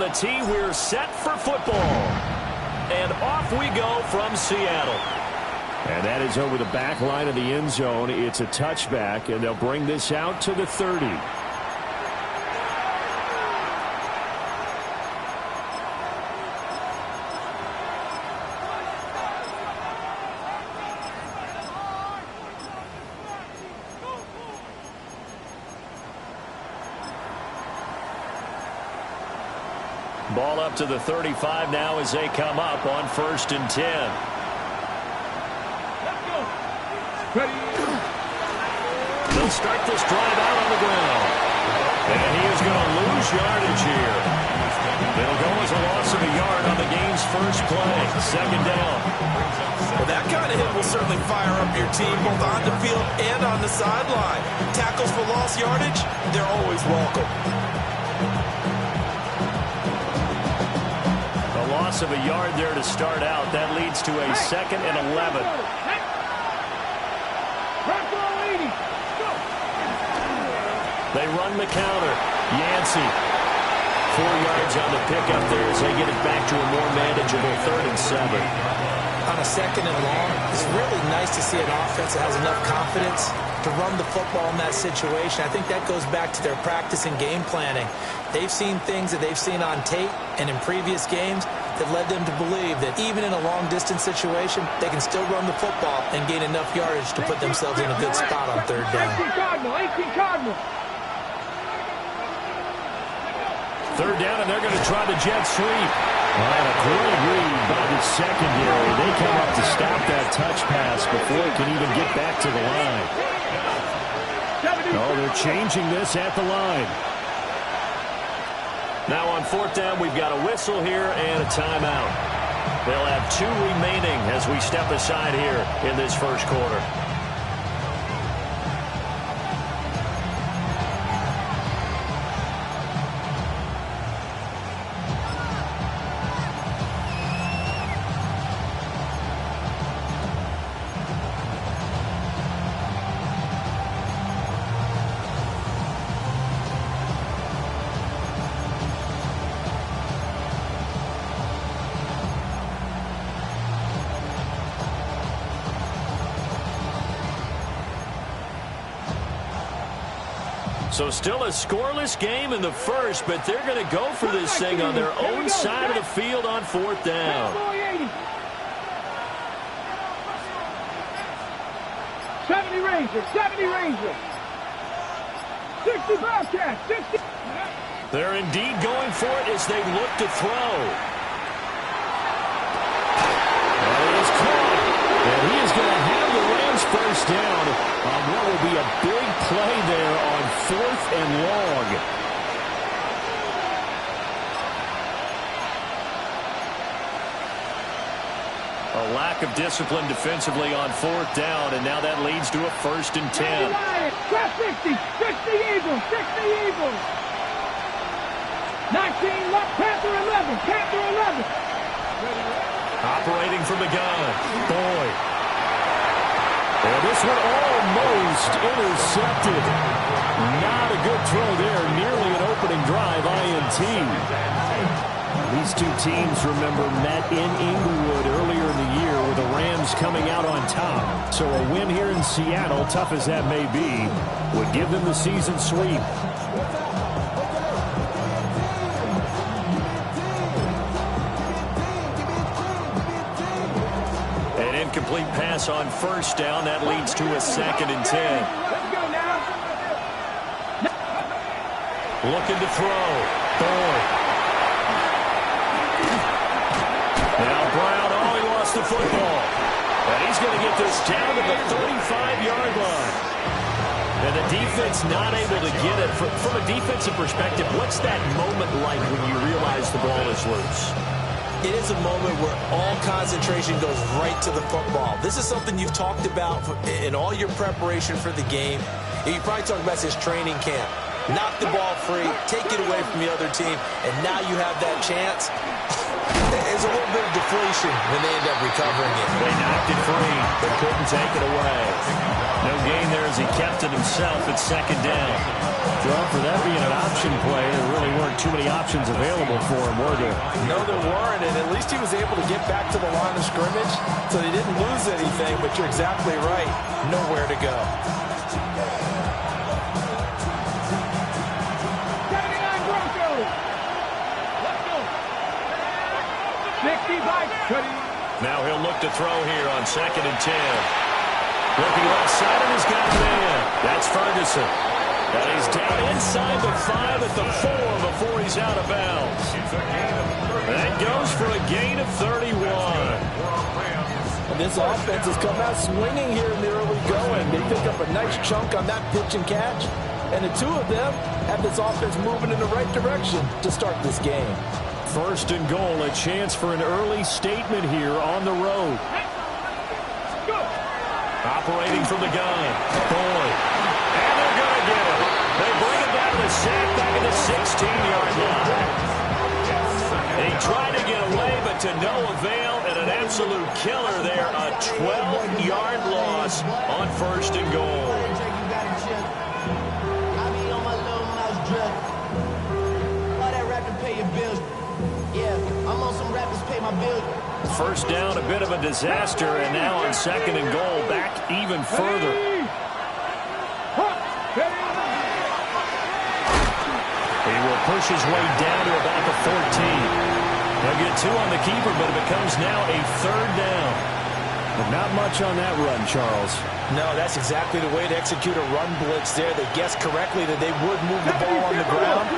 on the tee. We're set for football. And off we go from Seattle. And that is over the back line of the end zone. It's a touchback, and they'll bring this out to the 30. Ball up to the 35 now as they come up on 1st and 10. They'll start this drive out on the ground. And he is going to lose yardage here. It'll go as a loss of a yard on the game's first play. 2nd down. Well, that kind of hit will certainly fire up your team both on the field and on the sideline. Tackles for lost yardage, they're always welcome. Loss of a yard there to start out. That leads to a 2nd and 11. They run the counter. Yancey. 4 yards on the pickup there as they get it back to a more manageable 3rd and 7. On a 2nd and long, it's really nice to see an offense that has enough confidence to run the football in that situation. I think that goes back to their practice and game planning. They've seen things that they've seen on tape and in previous games that led them to believe that even in a long-distance situation, they can still run the football and gain enough yardage to put themselves in a good spot on 3rd down. 3rd down, and they're going to try the jet sweep. And a great read by the secondary. They come up to stop that touch pass before it can even get back to the line. Oh, they're changing this at the line. Now on 4th down, we've got a whistle here and a timeout. They'll have 2 remaining as we step aside here in this first quarter. So still a scoreless game in the first, but they're going to go for this thing on their own side of the field on 4th down. 70 Rangers, 70 Rangers. 60 Bobcats, 60. They're indeed going for it as they look to throw. That is caught. And he is going to have the Rams first down on what will be a big play there on 4th and long. A lack of discipline defensively on 4th down, and now that leads to a 1st and 10. 60, 60 Eagles, 60 Eagles. 19 left, Panther 11, Panther 11. Operating from the gun, Boyd. And this one almost intercepted. Not a good throw there. Nearly an opening drive, INT. These 2 teams, remember, met in Inglewood earlier in the year with the Rams coming out on top. So a win here in Seattle, tough as that may be, would give them the season sweep. Incomplete pass on 1st down. That leads to a 2nd and 10. Looking to throw. Boyd. Now Brown. Oh, he lost the football. And he's going to get this down to the 35-yard line. And the defense not able to get it. From a defensive perspective, what's that moment like when you realize the ball is loose? It is a moment where all concentration goes right to the football. This is something you've talked about in all your preparation for the game. You probably talked about this training camp. knock the ball free, take it away from the other team, and now you have that chance. There's a little bit of deflation when they end up recovering it. They knocked it free, but couldn't take it away. No gain there as he kept it himself at second down. Well, for that being an option play, there really weren't too many options available for him, were there? No, there weren't, and at least he was able to get back to the line of scrimmage, so they didn't lose anything, but you're exactly right. Nowhere to go. Now he'll look to throw here on 2nd and 10. Looking left side, and he's got it in. That's Ferguson. And he's down inside the 5 at the 4 before he's out of bounds. That goes for a gain of 31. And this offense has come out swinging here in the early going. They pick up a nice chunk on that pitch and catch. And the two of them have this offense moving in the right direction to start this game. 1st and goal, a chance for an early statement here on the road. Operating from the gun. Boyd. And they're going to get it. They bring it down to the sack back at the 16-yard line. He tried to get away, but to no avail, and an absolute killer there. A 12-yard loss on 1st and goal. First down, a bit of a disaster, and now on 2nd and goal, back even further. He will push his way down to about the 14. They'll get 2 on the keeper, but it becomes now a 3rd down. But not much on that run, Charles. No, that's exactly the way to execute a run blitz there. They guessed correctly that they would move the ball on the ground,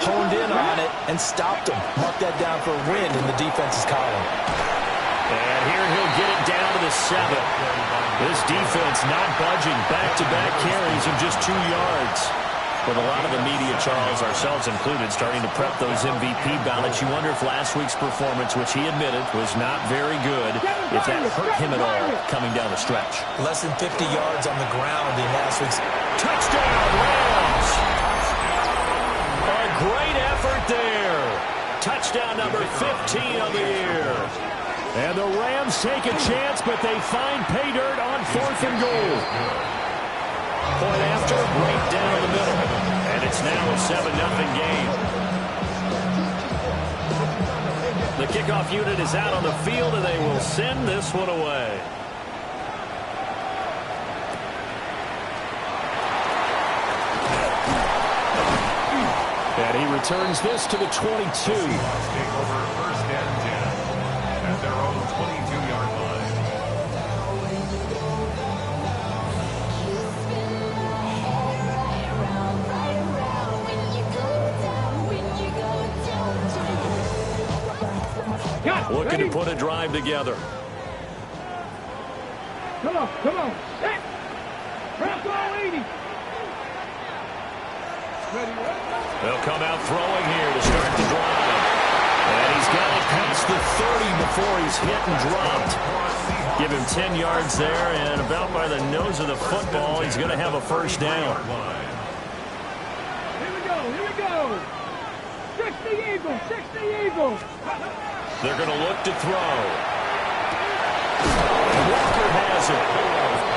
honed in on it, and stopped them. Mark that down for a win in the defense's column. And here he'll get it down to the 7. This defense not budging. Back-to-back carries of just 2 yards. With a lot of the media, Charles, ourselves included, starting to prep those MVP ballots, you wonder if last week's performance, which he admitted was not very good, if that hurt him at all coming down the stretch. Less than 50 yards on the ground in last week's. Touchdown, Rams! A great effort there. Touchdown number 15 of the year. And the Rams take a chance, but they find pay dirt on 4th and goal. Point after, right down the middle. And it's now a 7-0 game. The kickoff unit is out on the field, and they will send this one away. And he returns this to the 22. At their own 22-yard line. Looking to put a drive together. Come on, come on. Bravo 80. They'll come out throwing here to start the drive. And he's got it past the 30 before he's hit and dropped. Give him 10 yards there, and about by the nose of the football, he's going to have a 1st down. Here we go, here we go. 60 Eagles, 60 Eagles. They're going to look to throw. Walker has it.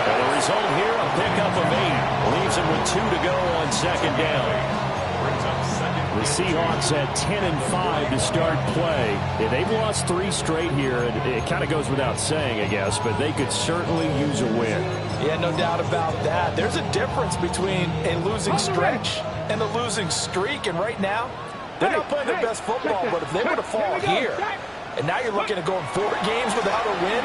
And the result here, a pickup of 8. Leaves him with 2 to go on 2nd down. The Seahawks at 10-5 to start play. Yeah, they've lost 3 straight here. It kind of goes without saying, I guess, but they could certainly use a win. Yeah, no doubt about that. There's a difference between a losing stretch and a losing streak, and right now, they're not playing their best football, but if they were to fall here, and now you're looking at going 4 games without a win,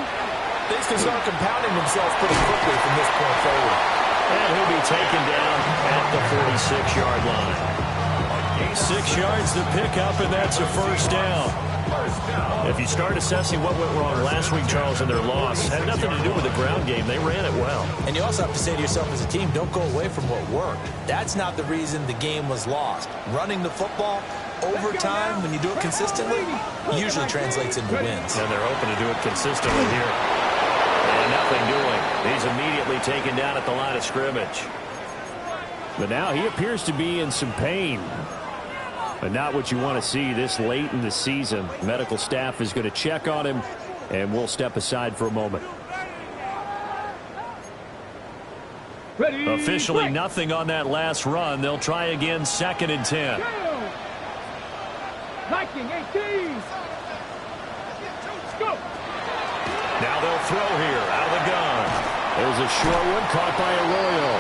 things can start compounding themselves pretty quickly from this point forward. And he'll be taken down at the 46-yard line. 6 yards to pick up, and that's a 1st down. If you start assessing what went wrong last week, Charles, and their loss, had nothing to do with the ground game. They ran it well. And you also have to say to yourself as a team, don't go away from what worked. That's not the reason the game was lost. Running the football over time, when you do it consistently, usually translates into wins. And they're open to do it consistently here. And nothing doing. He's immediately taken down at the line of scrimmage. But now he appears to be in some pain. But not what you want to see this late in the season. Medical staff is going to check on him, and we'll step aside for a moment. Ready, Officially break. nothing on that last run. They'll try again, 2nd and 10. Viking 18. Go. Now they'll throw here out of the gun. There's a short one caught by Arroyo.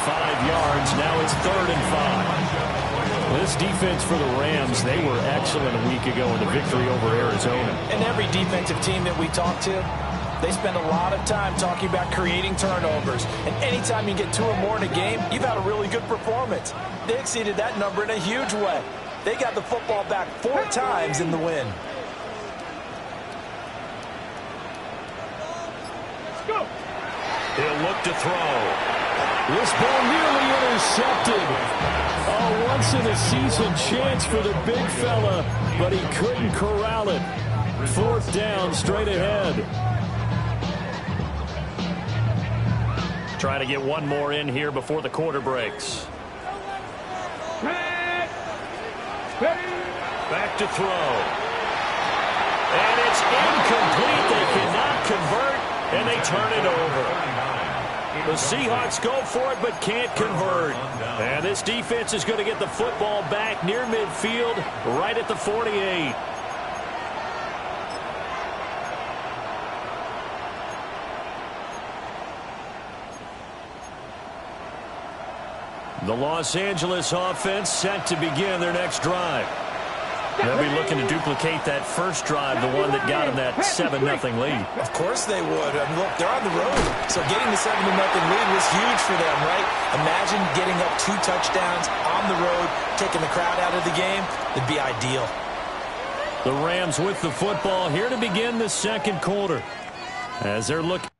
5 yards. Now it's 3rd and 5. This defense for the Rams, they were excellent a week ago in the victory over Arizona. And every defensive team that we talk to, they spend a lot of time talking about creating turnovers. And anytime you get 2 or more in a game, you've had a really good performance. They exceeded that number in a huge way. They got the football back 4 times in the win. Let's go. He'll look to throw. This ball nearly intercepted. A once-in-a-season chance for the big fella, but he couldn't corral it. 4th down, straight ahead. Trying to get one more in here before the quarter breaks. Red. Ready. Back to throw. And it's incomplete. They cannot convert, and they turn it over. The Seahawks go for it but can't convert. And this defense is going to get the football back near midfield, right at the 48. The Los Angeles offense set to begin their next drive. They'll be looking to duplicate that first drive, the one that got them that 7-0 lead. Of course they would. I mean, look, they're on the road. So getting the 7-0 lead was huge for them, right? Imagine getting up 2 touchdowns on the road, taking the crowd out of the game. It'd be ideal. The Rams with the football here to begin the second quarter. As they're looking.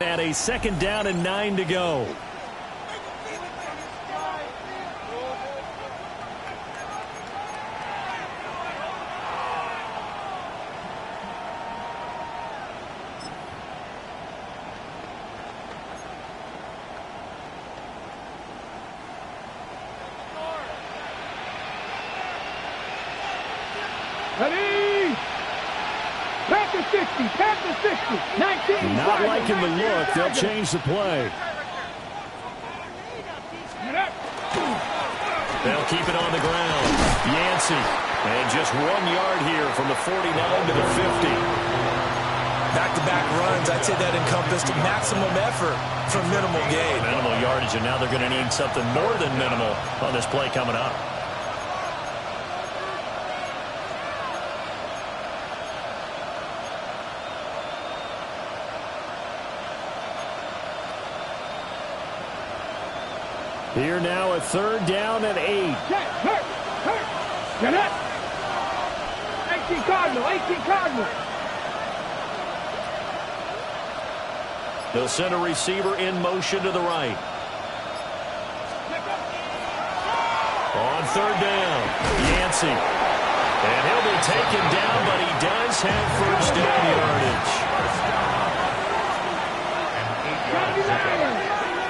At a 2nd down and 9 to go. Ready. Pass the 60. Pass the 60. 19. Not liking the look. They'll change the play. They'll keep it on the ground. Yancey. And just 1 yard here from the 49 to the 50. Back-to-back runs, I'd say that encompassed maximum effort for minimal gain. Minimal yardage, and now they're going to need something more than minimal on this play coming up. Here now a 3rd down and 8. Get up. 18 Cardinal. 18 Cardinal. They'll send a receiver in motion to the right. On 3rd down, Yancey. And he'll be taken down, but he does have 1st down yardage.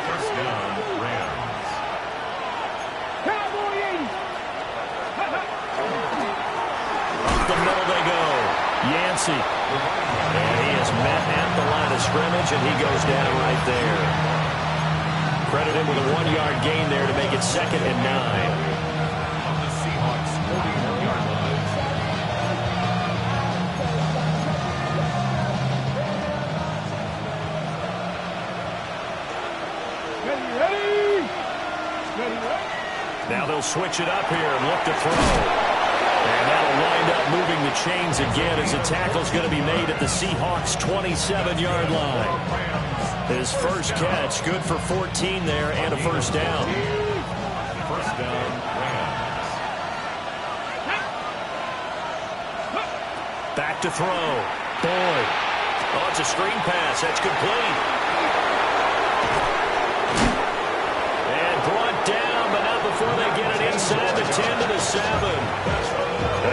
First down, Rams. Cowboy 80. Up the middle they go. Yancey. And he is met at the line of scrimmage, and he goes down right there. Credit him with a 1-yard gain there to make it 2nd and 9. On the Seahawks' 41-yard line. Ready. Now they'll switch it up here and look to throw. And that'll wind up moving the chains again as the tackle's going to be made at the Seahawks' 27-yard line. His first catch, good for 14 there and a first down. First down, Rams. Back to throw. Boyd. Oh, it's a screen pass. That's complete. And brought down, but not before they get it inside the 10 to the 7.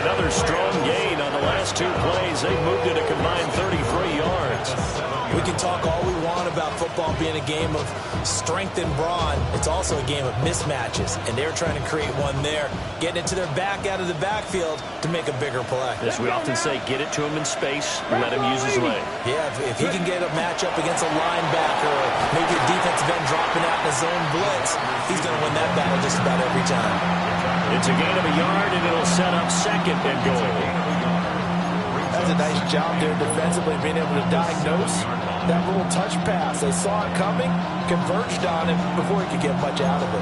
Another strong gain on the last two plays. They moved it a combined 33 yards. We can talk all we want about football being a game of strength and brawn. It's also a game of mismatches, and they're trying to create one there, getting it to their back out of the backfield to make a bigger play. As we often say, get it to him in space, let him use his leg. Yeah, if he can get a matchup against a linebacker or maybe a defensive end dropping out in a zone blitz, he's going to win that battle just about every time. It's a gain of a yard, and it'll set up second and goal. That's a nice job there defensively, being able to diagnose that little touch pass. They saw it coming, converged on him before he could get much out of it.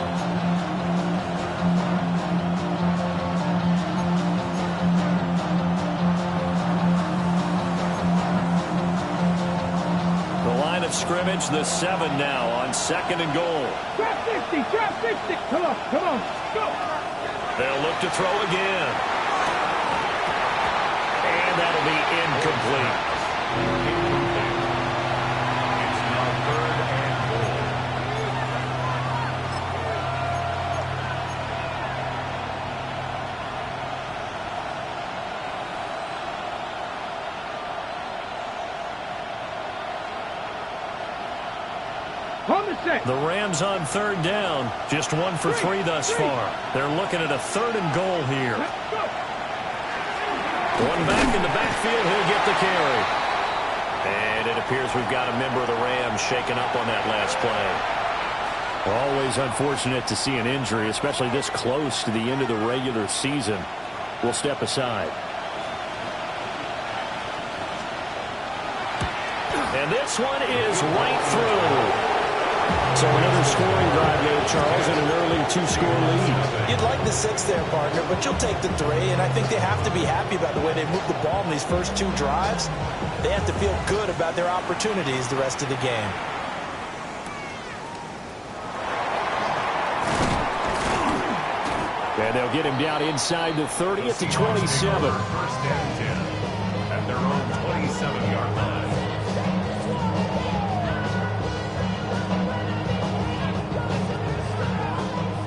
The line of scrimmage, the 7 now on second and goal. Drop 60, drop 60. Come on, go. They'll look to throw again. And that'll be incomplete. It's now third and goal. On the set. The Rams on third down. Just 1 for 3 thus far. They're looking at a third and goal here. One back in the backfield. He'll get the carry. And it appears we've got a member of the Rams shaken up on that last play. Always unfortunate to see an injury, especially this close to the end of the regular season. We'll step aside. And this one is right through. So another scoring drive there, Charles, and an early 2-score lead. You'd like the 6 there, partner, but you'll take the 3, and I think they have to be happy about the way they moved the ball in these first 2 drives. They have to feel good about their opportunities the rest of the game. And they'll get him down inside the 30 at the 27. First and 10 at their own 27-yard line.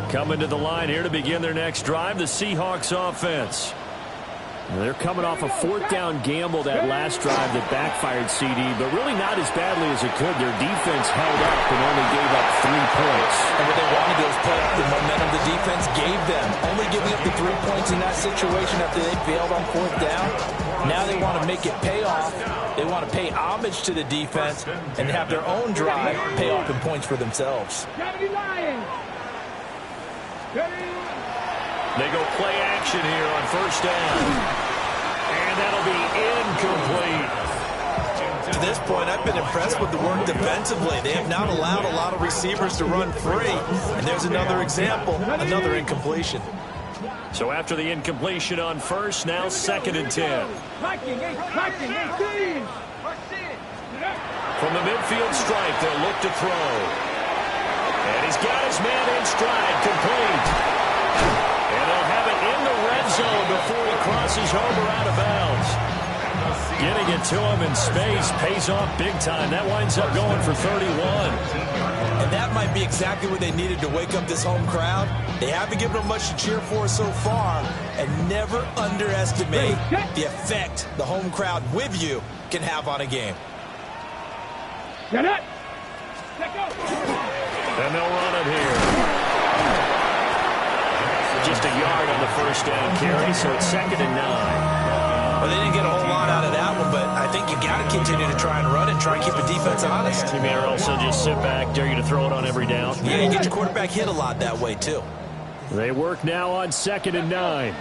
Coming to the line here to begin their next drive, the Seahawks offense. They're coming off a 4th down gamble that last drive that backfired, CD, but really not as badly as it could. Their defense held up and only gave up 3 points. And what they wanted was put up the momentum the defense gave them. Only giving up the 3 points in that situation after they failed on 4th down. Now they want to make it pay off. They want to pay homage to the defense and have their own drive pay off in points for themselves. They go play action here on first down. And that'll be incomplete. To this point, I've been impressed with the work defensively. They have not allowed a lot of receivers to run free. And there's another example, another incompletion. So after the incompletion on first, now second and 10. From the midfield stripe, they'll look to throw. And he's got his man in stride, complete. And they'll have it in the red zone before he crosses over out of bounds. Getting it to him in space pays off big time. That winds up going for 31. And that might be exactly what they needed to wake up this home crowd. They haven't given them much to cheer for so far. And never underestimate the effect the home crowd with you can have on a game. And they'll run it here. Just a yard on the first down carry, so it's second and 9. Well, they didn't get a whole lot out of that one, but I think you got to continue to try and run and try and keep the defense honest. You may also just sit back, dare you to throw it on every down. Yeah, you get your quarterback hit a lot that way, too. They work now on second and 9.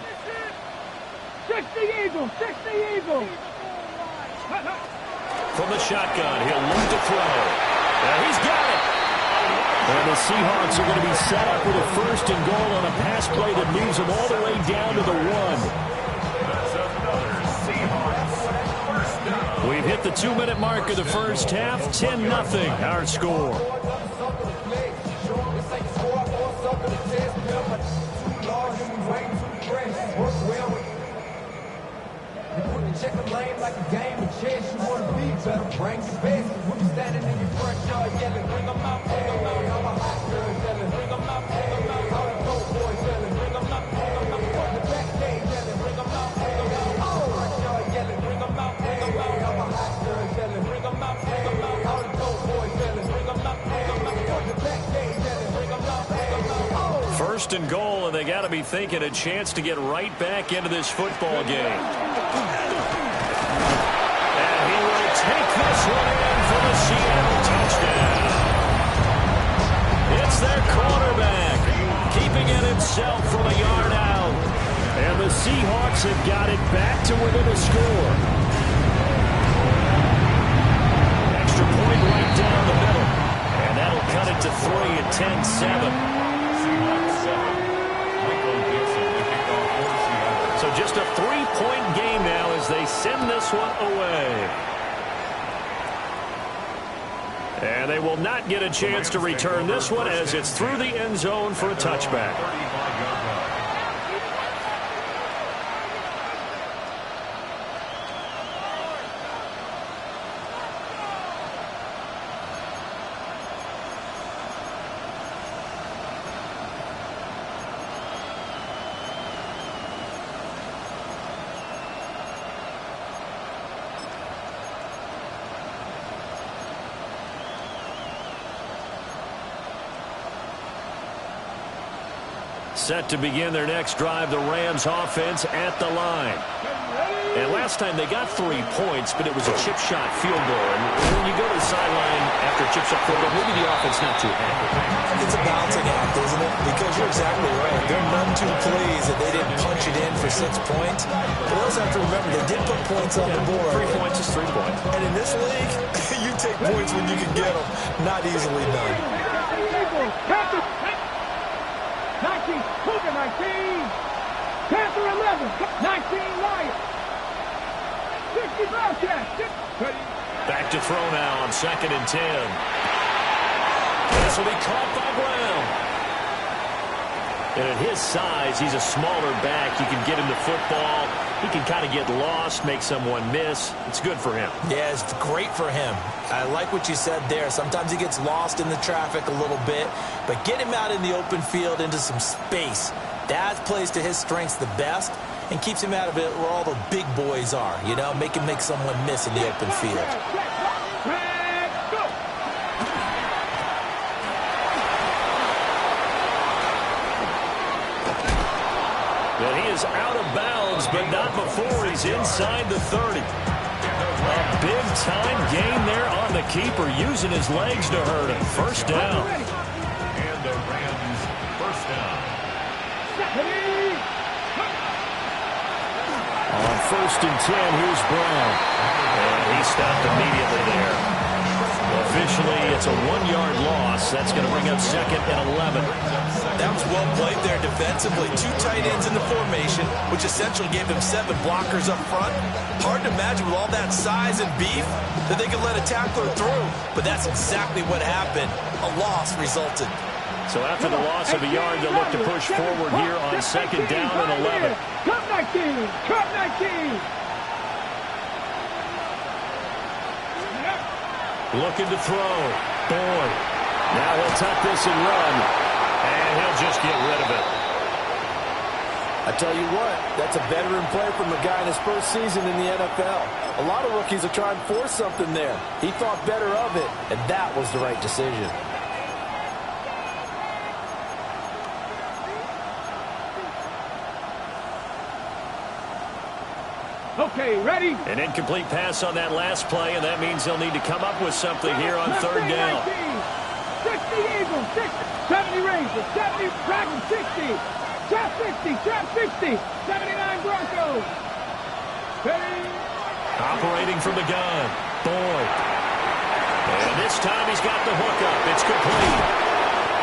60 Eagles, 60 Eagles. From the shotgun, he'll look to throw. And he's got it. And the Seahawks are going to be set up with a first and goal on a pass play that moves them all the way down to the 1. We've hit the 2-minute mark of the first half. 10-0 our score. Check the lane like a game of chess. You want to be better, bring your best. When you standing in your front yard yelling, bring them out, bring them out. I'm a hot girl yelling, bring them out, bring them out. All the dope boys yelling, bring them out, bring them out. From the back gate yelling, bring them out, bring them out. All the front yard yelling, bring them out, bring them out. I'm a hot girl yelling, bring them out, bring them out. All the dope boys yelling, bring them out, bring them out. From the back gate yelling, bring them out, bring them out. First and goal, and they got to be thinking a chance to get right back into this football game. Take this one in for the Seattle touchdown. It's their quarterback, keeping it himself from a yard out. And the Seahawks have got it back to within a score. Extra point right down the middle. And that'll cut it to 3 at 10-7. So just a 3-point game now as they send this one away. And they will not get a chance to return this one as it's through the end zone for a touchback. Set to begin their next drive, the Rams offense at the line. And last time they got 3 points, but it was a chip shot field goal. And when you go to the sideline after a chip shot field goal, maybe the offense not too happy. It's a balancing act, isn't it? Because you're exactly right. There are none too pleased that they didn't punch it in for 6 points. But they also have to remember they did put points on the board. 3 points is 3 points. And in this league, you take points when you can get them. Not easily done. 19, Cougar 19, Panther 11, 19 Lions, 60 Bearcats, 30. Back to throw now on 2nd and 10. This will be caught by Brown. And at his size, he's a smaller back. You can get him the football. He can kind of get lost, make someone miss. It's good for him. Yeah, it's great for him. I like what you said there. Sometimes he gets lost in the traffic a little bit, but get him out in the open field into some space. That plays to his strengths the best and keeps him out of it where all the big boys are, you know, make him make someone miss in the open field. And he is out of bounds, but not before he's inside the 30. A big-time gain there on the keeper, using his legs to hurt him. First down. And the Rams first down. On 1st and 10, here's Brown. And he stopped immediately there. Officially, it's a 1-yard loss. That's going to bring up 2nd and 11. That was well played there defensively. 2 tight ends in the formation, which essentially gave them 7 blockers up front. Hard to imagine with all that size and beef that they could let a tackler through. But that's exactly what happened. A loss resulted. So after the loss of a yard, they'll look to push forward here on 2nd down and 11. Cut 19, cut 19. Looking to throw. Boyd. Now he'll tuck this and run. And he'll just get rid of it. I tell you what, that's a veteran play from a guy in his first season in the NFL. A lot of rookies are trying to force something there. He thought better of it, and that was the right decision. Okay, ready? An incomplete pass on that last play, and that means they'll need to come up with something here on 3rd down. 60 Eagles, 70 Rangers, 70 Dragons, 60. Trap 60, trap 60. 79 Broncos. Operating from the gun. Boyd. And this time he's got the hookup. It's complete.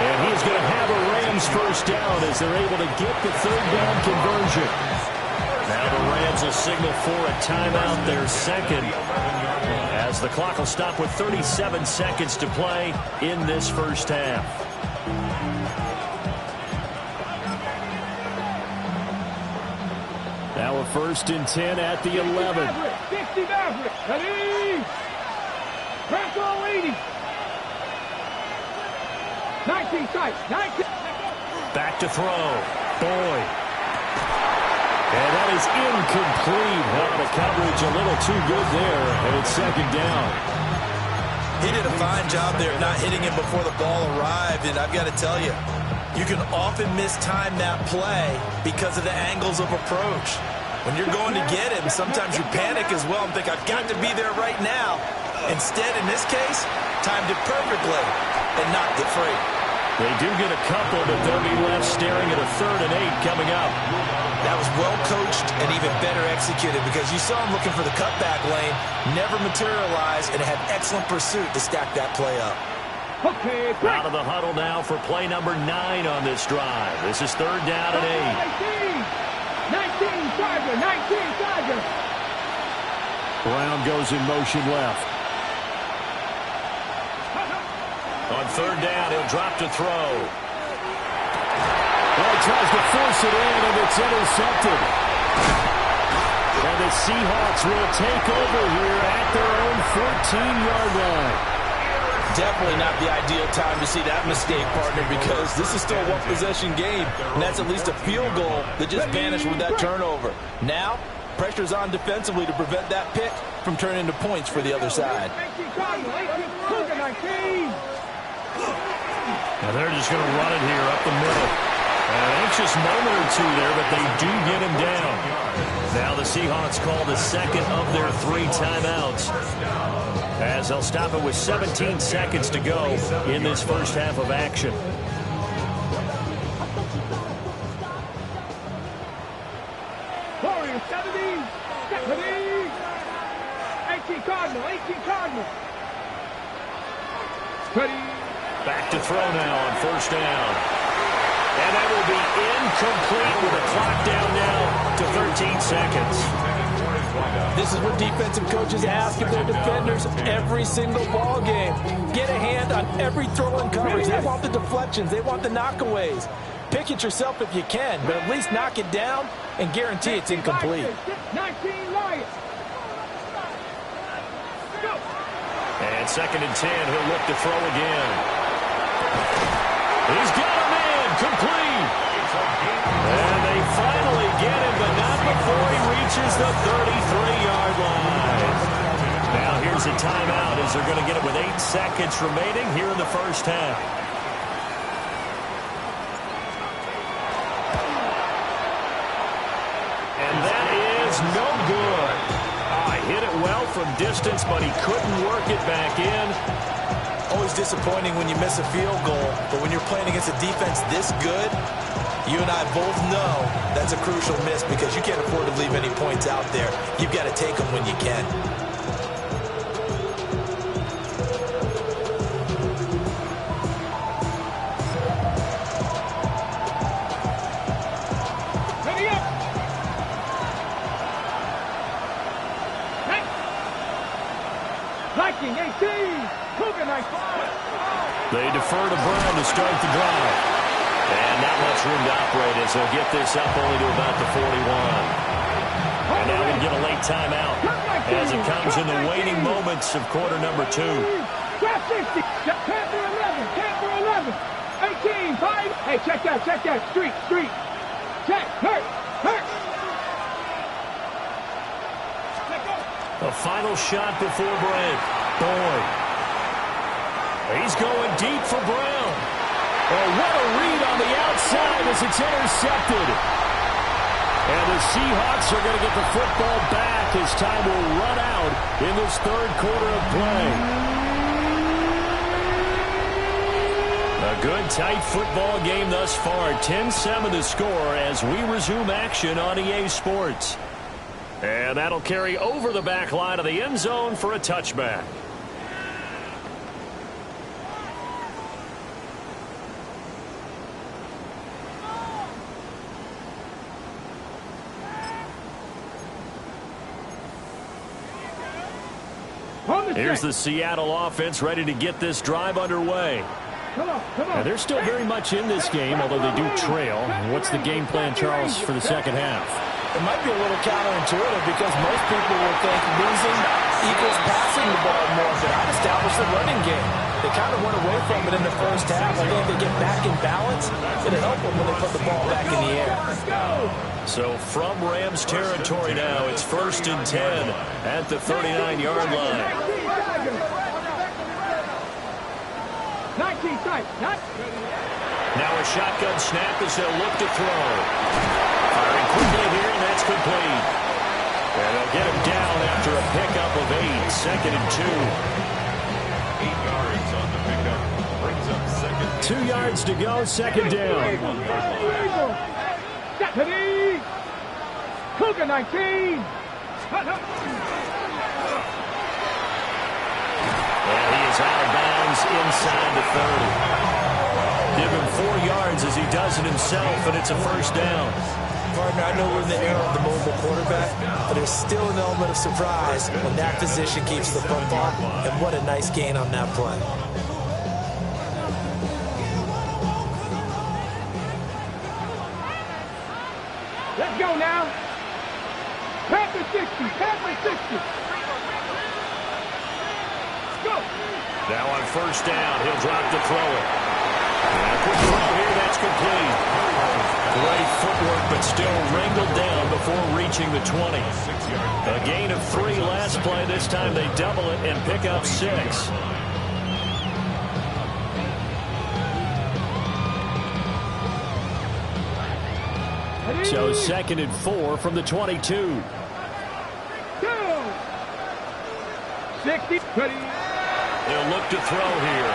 And he's going to have a Rams first down as they're able to get the 3rd down conversion. Now the Rams will signal for a timeout, their 2nd. as the clock will stop with 37 seconds to play in this first half. Now a 1st and 10 at the 11. 60 Maverick. Ready? Press all 80. 19 sight. 19. Back to throw. Boyd. And that is incomplete. Well, the coverage a little too good there, and it's 2nd down. He did a fine job there not hitting him before the ball arrived, and I've got to tell you, you can often mistime that play because of the angles of approach. When you're going to get him, sometimes you panic as well and think, I've got to be there right now. Instead, in this case, timed it perfectly and knocked it free. They do get a couple, but they'll be left staring at a 3rd and 8 coming up. That was well coached and even better executed because you saw him looking for the cutback lane, never materialized, and had excellent pursuit to stack that play up. Okay, out of the huddle now for play number 9 on this drive. This is 3rd down and 8. 19 Charger, 19 Charger. Brown goes in motion left. On 3rd down, he'll drop to throw. Well, he tries to force it in, and it's intercepted. And the Seahawks will take over here at their own 14-yard line. Definitely not the ideal time to see that mistake, partner, because this is still a one-possession game, and that's at least a field goal that just vanished with that turnover. Now, pressure's on defensively to prevent that pick from turning into points for the other side. Now they're just going to run it here up the middle. An anxious moment or two there, but they do get him down. Now the Seahawks call the 2nd of their 3 timeouts, as they'll stop it with 17 seconds to go in this first half of action. Warriors 70, 18 Cardinal, 18 Cardinal. Ready. Back to throw now on 1st down. And that will be incomplete with a clock down now to 13 seconds. This is what defensive coaches ask of their defenders every single ball game. Get a hand on every throw and coverage. They want the deflections. They want the knockaways. Pick it yourself if you can, but at least knock it down and guarantee it's incomplete. 19 Lions. Go. And 2nd and 10, he'll look to throw again. He's got a man, complete. And they finally get him, but not before he reaches the 33-yard line. Now here's a timeout as they're going to get it with 8 seconds remaining here in the first half. And that is no good. Oh, he hit it well from distance, but he couldn't work it back in. Always disappointing when you miss a field goal, but when you're playing against a defense this good, you and I both know that's a crucial miss because you can't afford to leave any points out there. You've got to take them when you can. Ready up. Viking 18. Cougar 19. They defer to Brown to start the drive. And not much room to operate as they'll get this up only to about the 41. And now we get a late timeout as it comes in the waning moments of quarter number 2. Trap 60. Panther 11. Panther 11. 18. 5. Hey, check that. Check that. Street. Check. Hurt. A final shot before break. Boyd. He's going deep for Brown. Oh, what a read on the outside as it's intercepted. And the Seahawks are going to get the football back as time will run out in this 3rd quarter of play. A good, tight football game thus far. 10-7 the score as we resume action on EA Sports. And that'll carry over the back line of the end zone for a touchback. Here's the Seattle offense ready to get this drive underway. Now, they're still very much in this game, although they do trail. What's the game plan, Charles, for the second half? It might be a little counterintuitive because most people will think losing equals passing the ball more, but I'd establish the running game. They kind of went away from it in the first half. I think if they get back in balance, it'll help them when they put the ball back in the air. So from Rams territory now, it's 1st and 10 at the 39-yard line. 19 tight. Now a shotgun snap as they'll look to throw. Firing quickly here, and that's complete. And they'll get him down after a pickup of 8, 2nd and 2. 8 yards on the pickup. Brings up 2nd. 2 yards to go, 2nd down. Deputy! Cougar 19! And he is out of bounds inside the 30. Give him 4 yards as he does it himself, and it's a 1st down. Partner, I know we're in the era of the mobile quarterback, but there's still an element of surprise when that position keeps the football, and what a nice gain on that play. Let's go now. Panther 60, Panther 60. Let's go. Now on 1st down, he'll drop to throw it. And a quick throw here, that's complete. Great footwork, but still wrangled down before reaching the 20. A gain of 3 last play. This time they double it and pick up 6. So 2nd and 4 from the 22. 60. Ready. They'll look to throw here.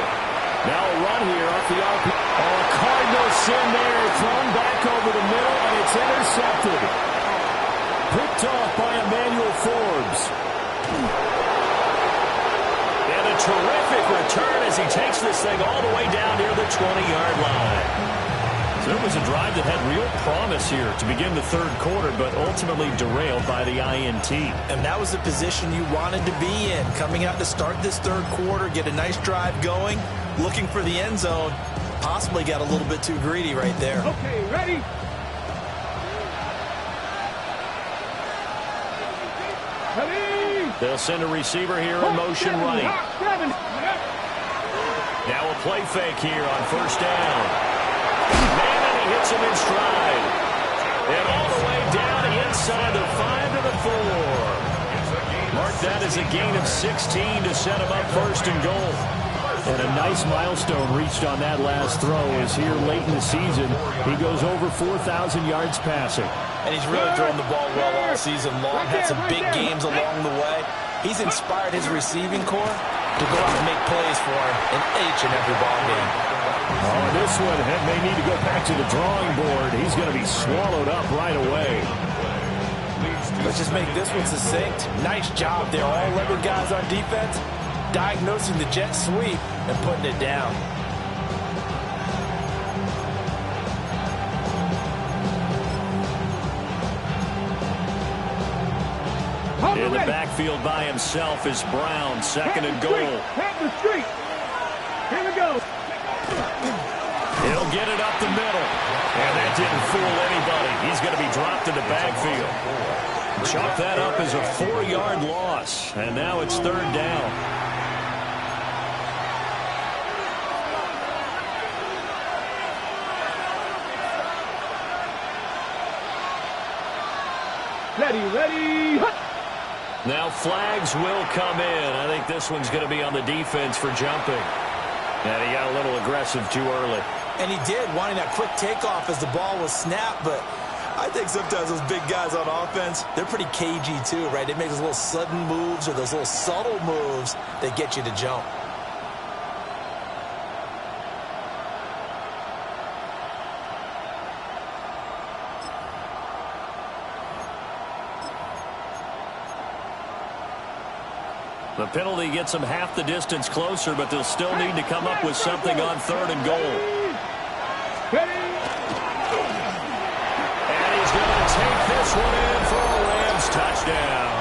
Now a run here off the RP. Oh, a Cardinal sin there. Thrown back over the middle, and it's intercepted. Picked off by Emmanuel Forbes. And a terrific return as he takes this thing all the way down near the 20-yard line. So it was a drive that had real promise here to begin the 3rd quarter, but ultimately derailed by the INT. And that was the position you wanted to be in. Coming out to start this 3rd quarter, get a nice drive going, looking for the end zone. Possibly got a little bit too greedy right there. Okay, ready. Ready. They'll send a receiver here in motion right. Now a play fake here on 1st down. Man, and he hits him in stride. And all the way down inside the 5 to the 4. Mark that as a gain of 16 to set him up 1st and goal. And a nice milestone reached on that last throw as here late in the season, he goes over 4,000 yards passing. And he's really thrown the ball well all season long. Had some big games along the way. He's inspired his receiving corps to go out and make plays for him in each and every ball game. Oh, this one may need to go back to the drawing board. He's going to be swallowed up right away. Let's just make this one succinct. Nice job there. All 11 guys on defense diagnosing the jet sweep and putting it down. In the backfield by himself is Brown, 2nd and goal. Panther Street. Here we go. He'll get it up the middle. And that didn't fool anybody. He's going to be dropped in the backfield. Chalk that up as a 4-yard loss. And now it's 3rd down. Ready. Now flags will come in. I think this one's going to be on the defense for jumping. And he got a little aggressive too early. And he did, wanting that quick takeoff as the ball was snapped. But I think sometimes those big guys on offense, they're pretty cagey too, right? They make those little sudden moves or those little subtle moves that get you to jump. The penalty gets them half the distance closer, but they'll still need to come up with something on 3rd and goal. And he's going to take this one in for a Rams touchdown.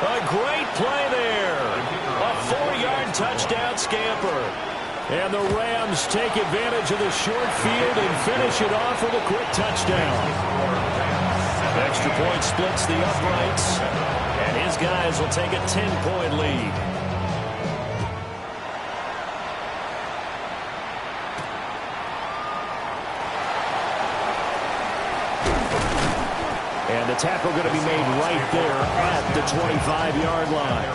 A great play there. A 4-yard touchdown scamper. And the Rams take advantage of the short field and finish it off with a quick touchdown. Extra point splits the uprights, and his guys will take a 10-point lead. And the tackle going to be made right there at the 25-yard line.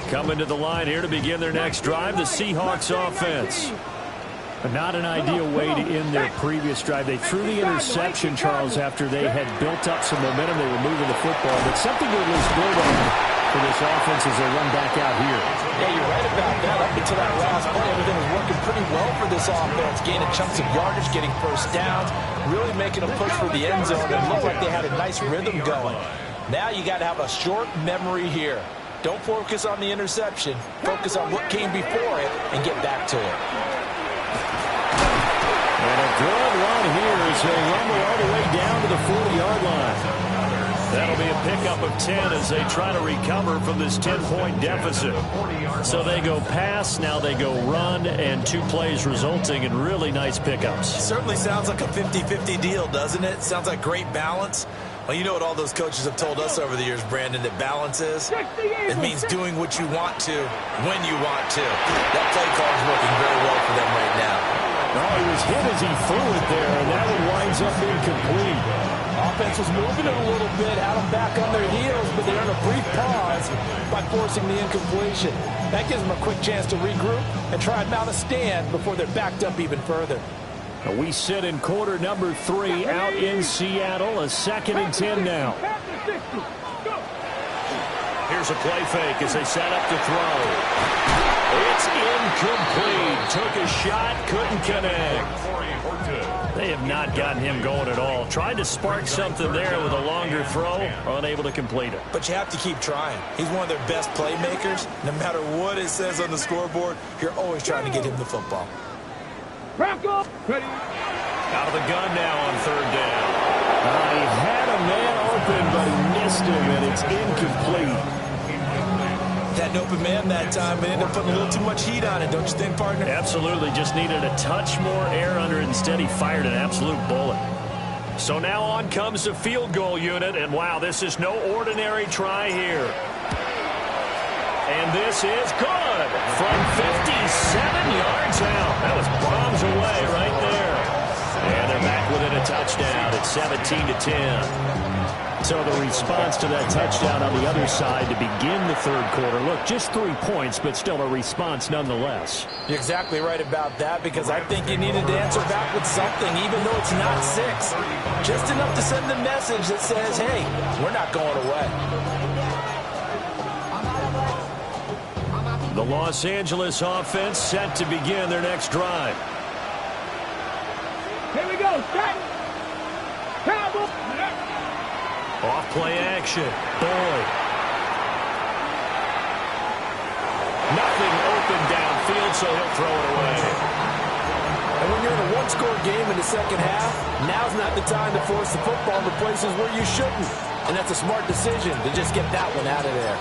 Coming to the line here to begin their next drive, the Seahawks offense. Not an ideal way to end their previous drive. They threw the interception, Charles, after they had built up some momentum. They were moving the football, but something to at least build on for this offense as they run back out here. Yeah, you're right about that. Up until that last play, everything was working pretty well for this offense. Gaining chunks of yardage, getting first downs, really making a push for the end zone. It looked like they had a nice rhythm going. Now you got to have a short memory here. Don't focus on the interception. Focus on what came before it and get back to it. And a good run here as they rumble all the way down to the 40-yard line. That'll be a pickup of 10 as they try to recover from this 10-point deficit. So they go pass, now they go run, and 2 plays resulting in really nice pickups. Certainly sounds like a 50-50 deal, doesn't it? Sounds like great balance. Well, you know what all those coaches have told us over the years, Brandon, that balance is? It means doing what you want to, when you want to. That play call is working very well for them right now. Oh, he was hit as he threw it there, and that one winds up incomplete. Offense was moving it a little bit, had them back on their heels, but they're in a brief pause by forcing the incompletion. That gives them a quick chance to regroup and try and mount a stand before they're backed up even further. We sit in quarter number 3 out in Seattle. A 2nd and 10 now. Here's a play fake as they set up to throw. It's incomplete. Took a shot, couldn't connect. They have not gotten him going at all. Tried to spark something there with a longer throw, unable to complete it. But you have to keep trying. He's one of their best playmakers. No matter what it says on the scoreboard, you're always trying to get him the football. Bronco, ready. Out of the gun now on 3rd down. He had a man open, but he missed him, and it's incomplete. Had an open man that time, but ended up putting a little too much heat on it, don't you think, partner? Absolutely. Just needed a touch more air under it. Instead, he fired an absolute bullet. So now on comes the field goal unit, and wow, this is no ordinary try here. And this is good from 57 yards out. That was bombs away right there. And they're back within a touchdown at 17-10. So the response to that touchdown on the other side to begin the 3rd quarter. Look, just 3 points, but still a response nonetheless. You're exactly right about that, because I think you needed to answer back with something, even though it's not 6. Just enough to send the message that says, hey, we're not going away. The Los Angeles offense set to begin their next drive. Here we go. Set. Cowboy. Off play action. Boyd. Nothing open downfield, so he'll throw it away. And when you're in a one-score game in the second half, now's not the time to force the football to places where you shouldn't. And that's a smart decision to just get that one out of there.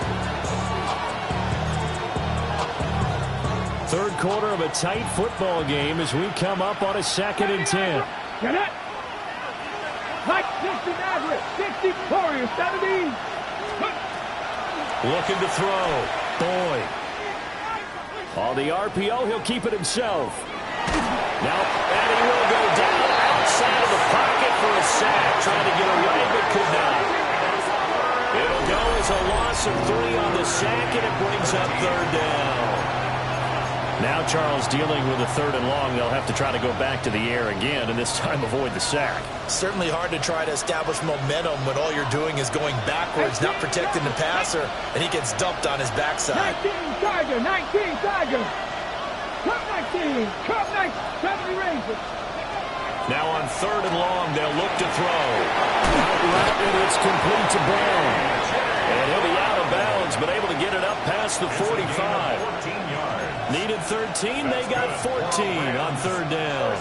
3rd quarter of a tight football game as we come up on a 2nd and 10. Get it. Like 60 Nazareth, 60 Warriors, 70. Looking to throw. Boyd. On the RPO, he'll keep it himself. Now, and he will go down outside of the pocket for a sack. Trying to get away, but could not. It'll go as a loss of 3 on the sack, and it brings up 3rd down. Now Charles dealing with a 3rd and long. They'll have to try to go back to the air again, and this time avoid the sack. Certainly hard to try to establish momentum when all you're doing is going backwards, not protecting the passer, and he gets dumped on his backside. 19 Tiger, 19 Tiger. Cup 19, Cup 19, 70 Rangers. Now on 3rd and long, they'll look to throw. Outright, and it's complete to Brown. And he'll be out of bounds, but able to get it up past the 45. 14 yards. Needed 13, they got 14 on third down.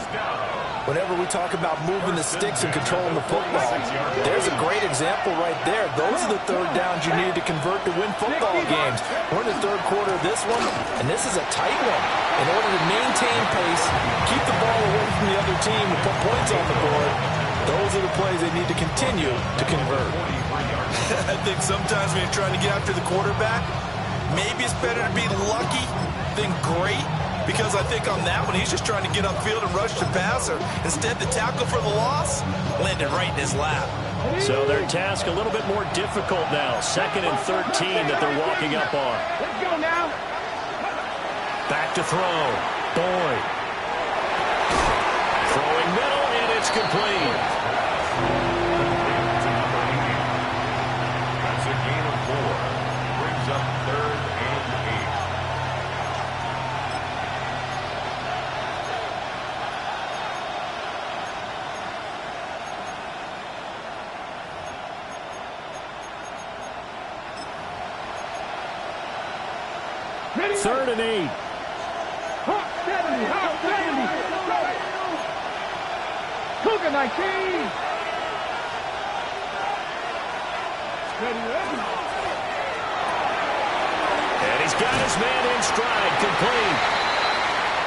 Whenever we talk about moving the sticks and controlling the football, there's a great example right there. Those are the third downs you need to convert to win football games. We're in the third quarter of this one, and this is a tight one. In order to maintain pace, keep the ball away from the other team and put points on the board, those are the plays they need to continue to convert. I think sometimes when you're trying to get after the quarterback, maybe it's better to be lucky than great. Because I think on that one, he's just trying to get upfield and rush the passer. Instead, the tackle for the loss landed right in his lap. So their task a little bit more difficult now. 2nd and 13 that they're walking up on. Let's go now. Back to throw. Boyd. Throwing middle, and it's complete. That's a gain of 4. Brings up 3rd and 8. Ready? 3rd and 8. Hawk 70. Hawk 70. Cougar 19. Ready, ready. And he's got his man in stride, complete.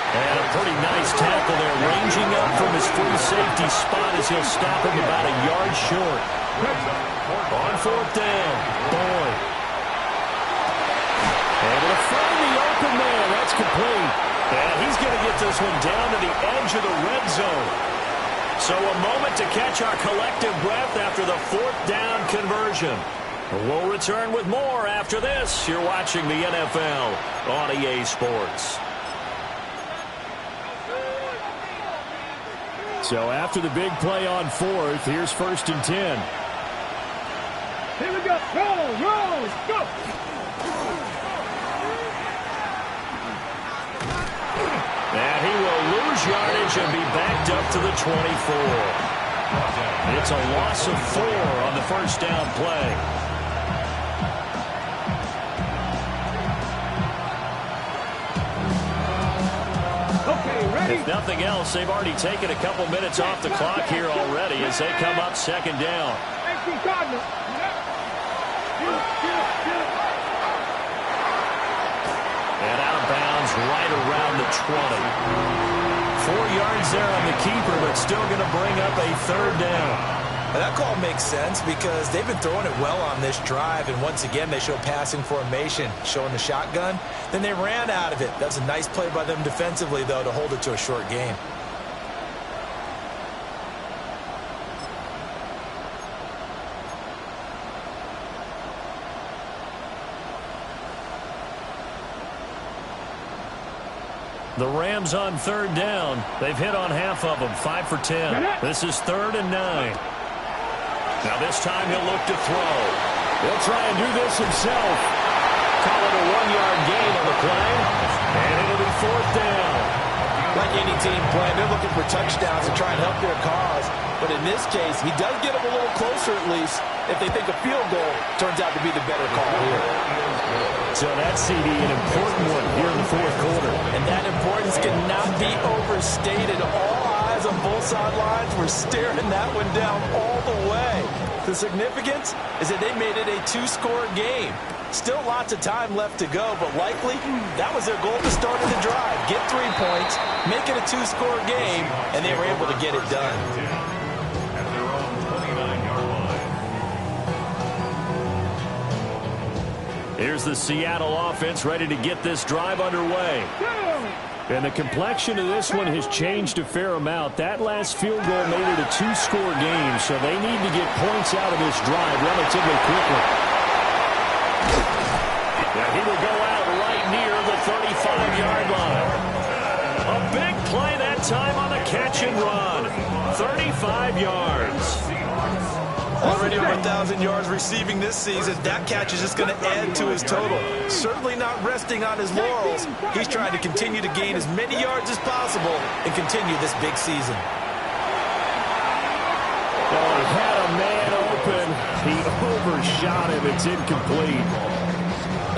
And a pretty nice tackle there, ranging up from his free safety spot as he'll stop him about a yard short. On 4th down, Boyd. Able to find the open man. That's complete. And he's going to get this one down to the edge of the red zone. So a moment to catch our collective breath after the 4th down conversion. We'll return with more after this. You're watching the NFL on EA Sports. So after the big play on 4th, here's 1st and 10. Here we go. Roll, go. And he will lose yardage and be backed up to the 24. It's a loss of 4 on the 1st down play. Okay, ready? If nothing else, they've already taken a couple minutes off the clock here already as they come up 2nd down. Empty Cardinal. And out of bounds right around the 20. 4 yards there on the keeper, but still going to bring up a 3rd down. Now, that call makes sense because they've been throwing it well on this drive, and once again, they show passing formation, showing the shotgun. Then they ran out of it. That's a nice play by them defensively, though, to hold it to a short gain. The Rams on 3rd down. They've hit on half of them, 5 for 10. This is 3rd and 9. Now this time he'll look to throw. He'll try and do this himself. Call it a 1-yard gain on the play. And it'll be 4th down. Like any team playing, they're looking for touchdowns to try and help their cause. But in this case, he does get them a little closer at least if they think a field goal turns out to be the better call here. So that CD, an important one here in the 4th quarter. And that importance cannot be overstated. All eyes on both sidelines were staring that one down all the way. The significance is that they made it a 2-score game. Still lots of time left to go, but likely that was their goal to start of the drive. Get 3 points, make it a 2-score game, and they were able to get it done. At their own 29-yard line. Here's the Seattle offense ready to get this drive underway. And the complexion of this one has changed a fair amount. That last field goal made it a 2-score game, so they need to get points out of this drive relatively quickly. Now he will go out right near the 35-yard line. A big play that time on the catch and run. 35 yards. Already over 1,000 yards receiving this season. That catch is just going to add to his total. Certainly not resting on his laurels. He's trying to continue to gain as many yards as possible and continue this big season. Oh, he had a man open. He overshot him. It's incomplete.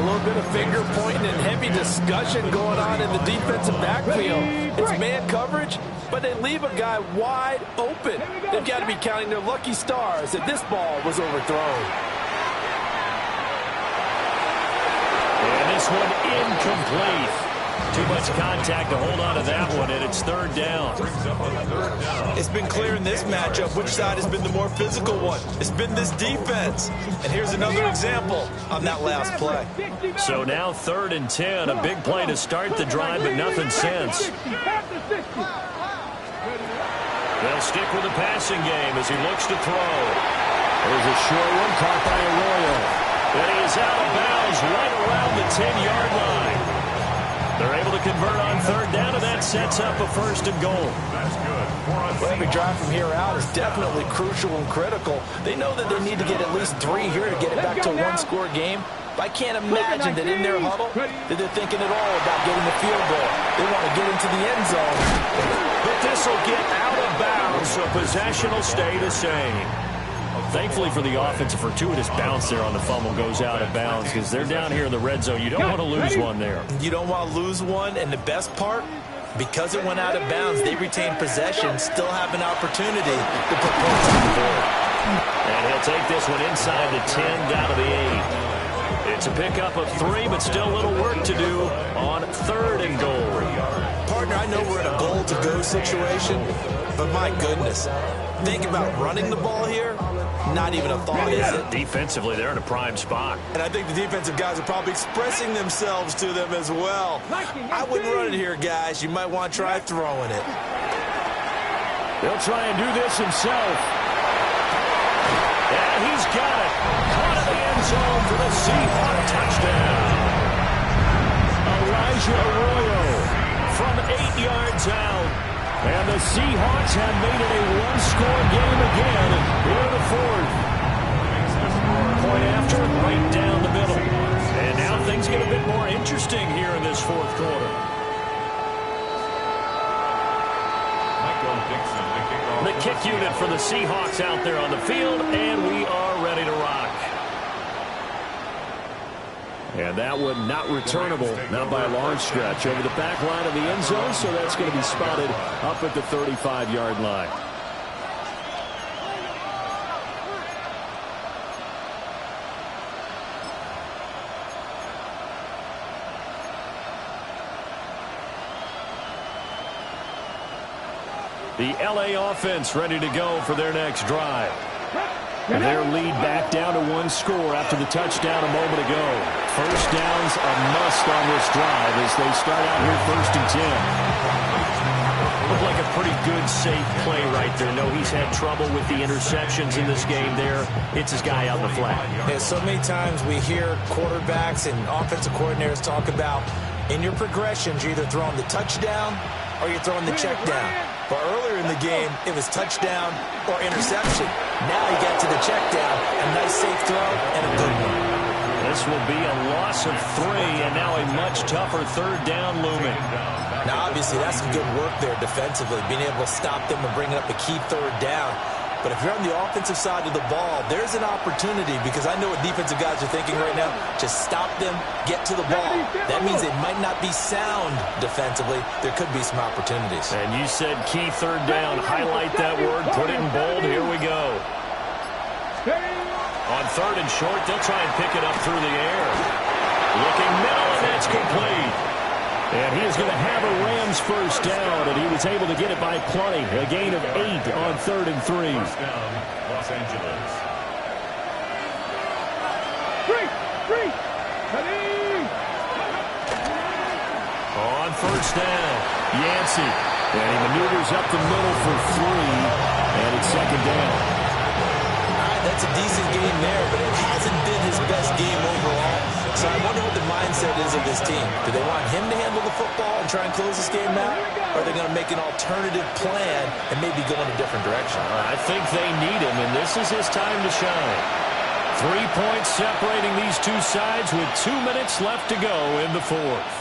A little bit of finger pointing and heavy discussion going on in the defensive backfield. It's man coverage, but they leave a guy wide open. They've got to be counting their lucky stars that this ball was overthrown. And this one incomplete. Too much contact to hold on to that one, and it's third down. It's been clear in this matchup which side has been the more physical one. It's been this defense. And here's another example on that last play. So now 3rd and 10, a big play to start the drive, but nothing since. They'll stick with the passing game as he looks to throw. There's a short one caught by Arroyo. And he is out of bounds right around the 10-yard line. They're able to convert on 3rd down, and that sets up a 1st and goal. That's good. Well, every drive from here out is definitely crucial and critical. They know that they need to get at least 3 here to get it back to a one-score game. But I can't imagine that in their huddle that they're thinking at all about getting the field goal. They want to get into the end zone. But this will get out of bounds, so possession will stay the same. Thankfully for the offense, a fortuitous bounce there on the fumble goes out of bounds because they're down here in the red zone. You don't want to lose one there. You don't want to lose one, and the best part, because it went out of bounds, they retain possession, still have an opportunity to put points on the board. And he'll take this one inside the 10, down to the 8. It's a pickup of 3, but still a little work to do on 3rd and goal. Partner, I know we're in a goal-to-go situation, but my goodness, think about running the ball here. Not even a thought, is it? Defensively, they're in a prime spot. And I think the defensive guys are probably expressing themselves to them as well. I wouldn't run it here, guys. You might want to try throwing it. They'll try and do this himself. And he's got it. Caught in the end zone for the Seahawk touchdown. Elijah Arroyo From 8 yards out. And the Seahawks have made it a one-score game again here in the 4th. Point after, right down the middle. And now things get a bit more interesting here in this 4th quarter. The kick unit for the Seahawks out there on the field, and we are ready to rock. And that one not returnable, not by a large stretch, over the back line of the end zone, so that's going to be spotted up at the 35-yard line. The LA offense ready to go for their next drive. And their lead back down to 1 score after the touchdown a moment ago. First down's a must on this drive as they start out here 1st and 10. Looked like a pretty good, safe play right there. No, he's had trouble with the interceptions in this game there. It's his guy out in the flat. Yeah, so many times we hear quarterbacks and offensive coordinators talk about in your progressions, you're either throwing the touchdown or you're throwing the check down. But earlier in the game, it was touchdown or interception. Now he got to the check down, a nice safe throw, and a good one. This will be a loss of 3, and now a much tougher 3rd down looming. Now, obviously, that's some good work there defensively, being able to stop them and bringing up a key 3rd down. But if you're on the offensive side of the ball, there's an opportunity because I know what defensive guys are thinking right now. Just stop them, get to the ball. That means they might not be sound defensively. There could be some opportunities. And you said key 3rd down. Highlight that word. Put it in bold. Here we go. On 3rd and short, they'll try and pick it up through the air. Looking middle, and that's complete. And he is going to have a Rams first down, and he was able to get it by plenty. A gain of 8 on 3rd and 3. First down, Los Angeles. On 1st down, Yancey. And he maneuvers up the middle for 3, and it's 2nd down. All right, that's a decent game there, but it hasn't been his best game overall. So I wonder what the mindset is of this team. Do they want him to handle the football and try and close this game out? Or are they going to make an alternative plan and maybe go in a different direction? I think they need him, and this is his time to shine. 3 points separating these two sides with 2 minutes left to go in the 4th.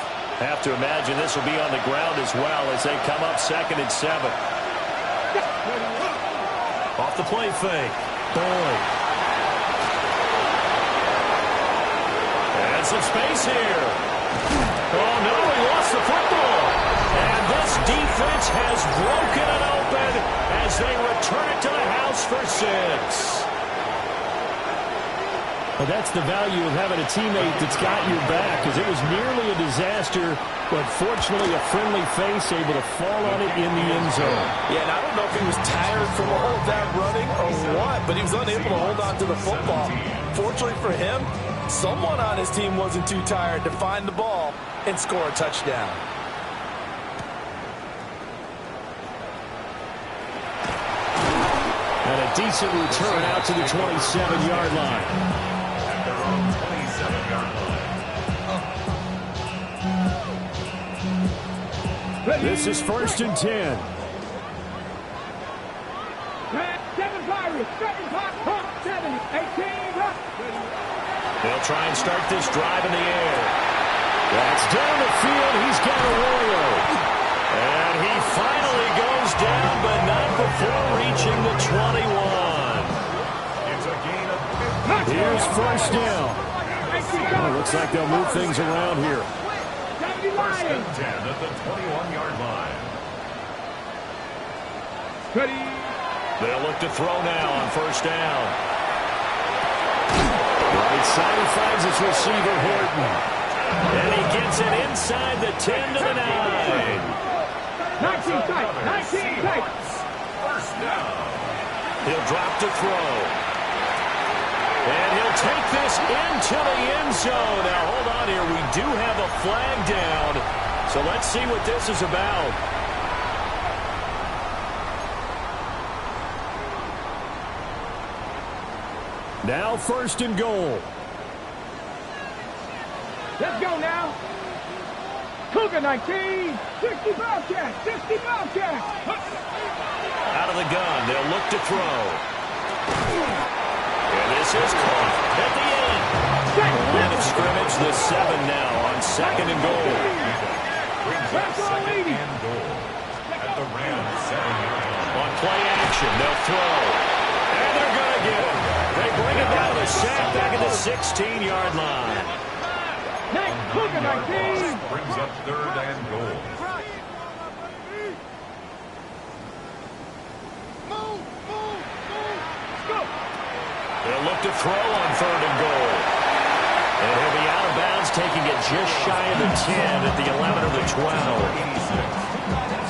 Have to imagine this will be on the ground as well as they come up 2nd and 7. Off the play fake. Boyd. And some space here. Oh, no, he lost the football. And this defense has broken it open as they return it to the house for 6. Well, that's the value of having a teammate that's got your back, because it was nearly a disaster, but fortunately a friendly face able to fall on it in the end zone. Yeah, and I don't know if he was tired from all that running or what, but he was unable to hold on to the football. Fortunately for him, someone on his team wasn't too tired to find the ball and score a touchdown. And a decent return out to the 27-yard line. This is 1st and 10. 7 Pirates, 7 Pop, 7, 18, Rock. They'll try and start this drive in the air. That's down the field. He's got Arroyo. And he finally goes down, but not before reaching the 21. It's a gain of 50. Here's 1st down. Well, looks like they'll move things around here. 1st and 10 at the 21-yard line. They'll look to throw now on 1st down. Right side, he finds his receiver, Horton. And he gets it inside the 10 to the 9. 19 tight, 19 tight. 1st down. He'll drop to throw. And he'll take this into the end zone. Now, hold on here. We do have a flag down. So let's see what this is about. Now 1st and goal. Let's go now. Cougar 19, 60 Bobcat, 60 Bobcat. Out of the gun, they'll look to throw. And this is caught at the end. Line of scrimmage, the 7 now on 2nd and goal. Brings up 2nd and goal at the Rams 7-yard line. On play action, they'll throw. And they're going to get him. They bring it down to the sack back at the 16-yard line. Cougar 19. Brings up 3rd and goal. They'll look to throw on 3rd and goal. And he'll be out of bounds, taking it just shy of the 10 at the 11 or the 12.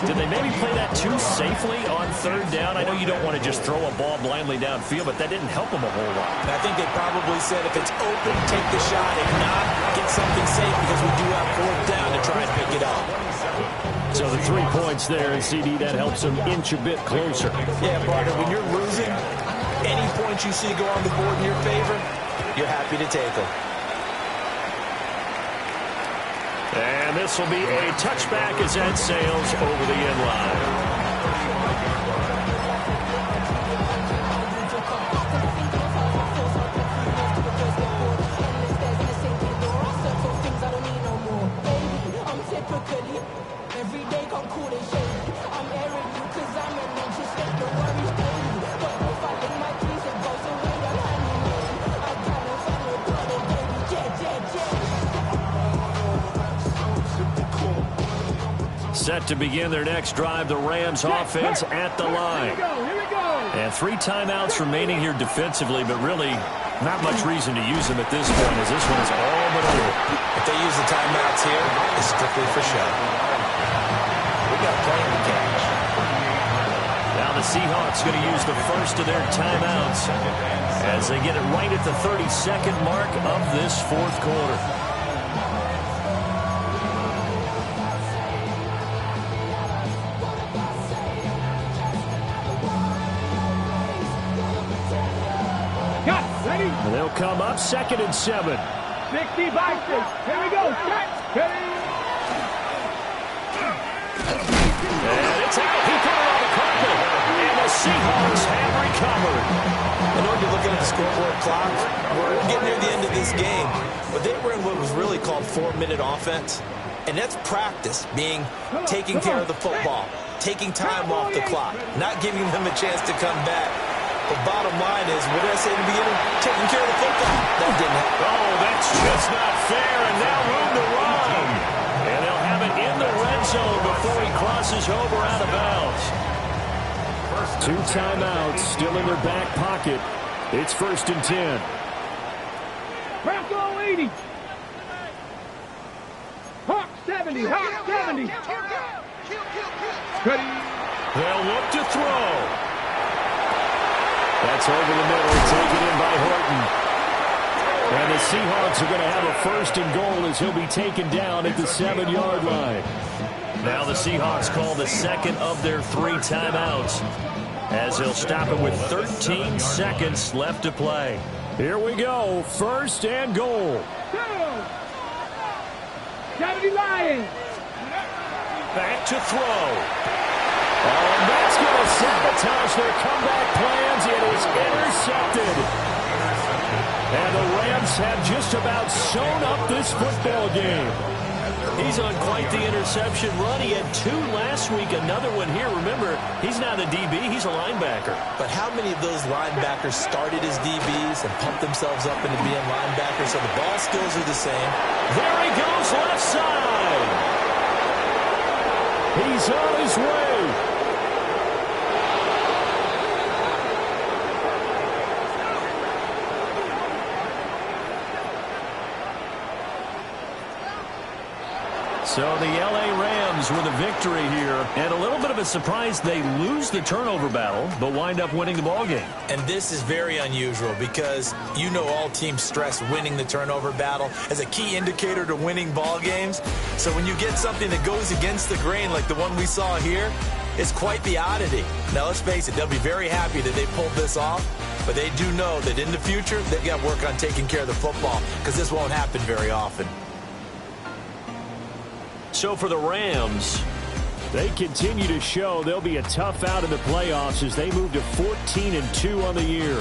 Did they maybe play that too safely on 3rd down? I know you don't want to just throw a ball blindly downfield, but that didn't help them a whole lot. I think they probably said if it's open, take the shot. If not, get something safe because we do have 4th down to try and pick it up. So the 3 points there, and CD, that helps them inch a bit closer. Yeah, partner, when you're losing, any points you see go on the board in your favor, you're happy to take them. And this will be a touchback as that sails over the end line. Set to begin their next drive, the Rams offense at the line. And 3 timeouts remaining here defensively, but really not much reason to use them at this point, as this one is all but over. If they use the timeouts here, it's strictly for show. We got plenty to catch. Now the Seahawks going to use the first of their timeouts as they get it right at the 32nd mark of this 4th quarter. They'll come up 2nd and 7. 60 Vikings. Here we go. And it's out. He put it on the carpet. And the Seahawks have recovered. I know you're looking at the scoreboard clock. We're getting near the end of this game. But they were in what was really called 4-minute offense. And that's practice, taking care of the football, taking time off the clock, not giving them a chance to come back. But bottom line is, what did I say in the beginning? Taking care of the football. That didn't happen. Oh, that's just not fair, and now room to run. And they'll have it in the red zone before he crosses over out of bounds. 2 timeouts still in their back pocket. It's 1st and 10. Bronco 80. Hawk 70. Hawk 70. They'll look to throw. That's over the middle, taken in by Horton. And the Seahawks are going to have a 1st and goal as he'll be taken down at the 7-yard line. Now the Seahawks call the second of their 3 timeouts, as he'll stop it with 13 seconds left to play. Here we go, 1st and goal. 70 Lions. Back to throw. Oh, and that's going to sabotage their comeback plans. It is intercepted. And the Rams have just about sewn up this football game. He's on quite the interception run. He had 2 last week, another one here. Remember, he's not a DB, he's a linebacker. But how many of those linebackers started as DBs and pumped themselves up into being linebackers? So the ball skills are the same. There he goes, left side. He's on his way. So the L.A. Rams with a victory here, and a little bit of a surprise they lose the turnover battle, but wind up winning the ballgame. And this is very unusual because you know all teams stress winning the turnover battle as a key indicator to winning ball games. So when you get something that goes against the grain like the one we saw here, it's quite the oddity. Now let's face it, they'll be very happy that they pulled this off, but they do know that in the future they've got to work on taking care of the football because this won't happen very often. So for the Rams, they continue to show they'll be a tough out in the playoffs as they move to 14-2 on the year.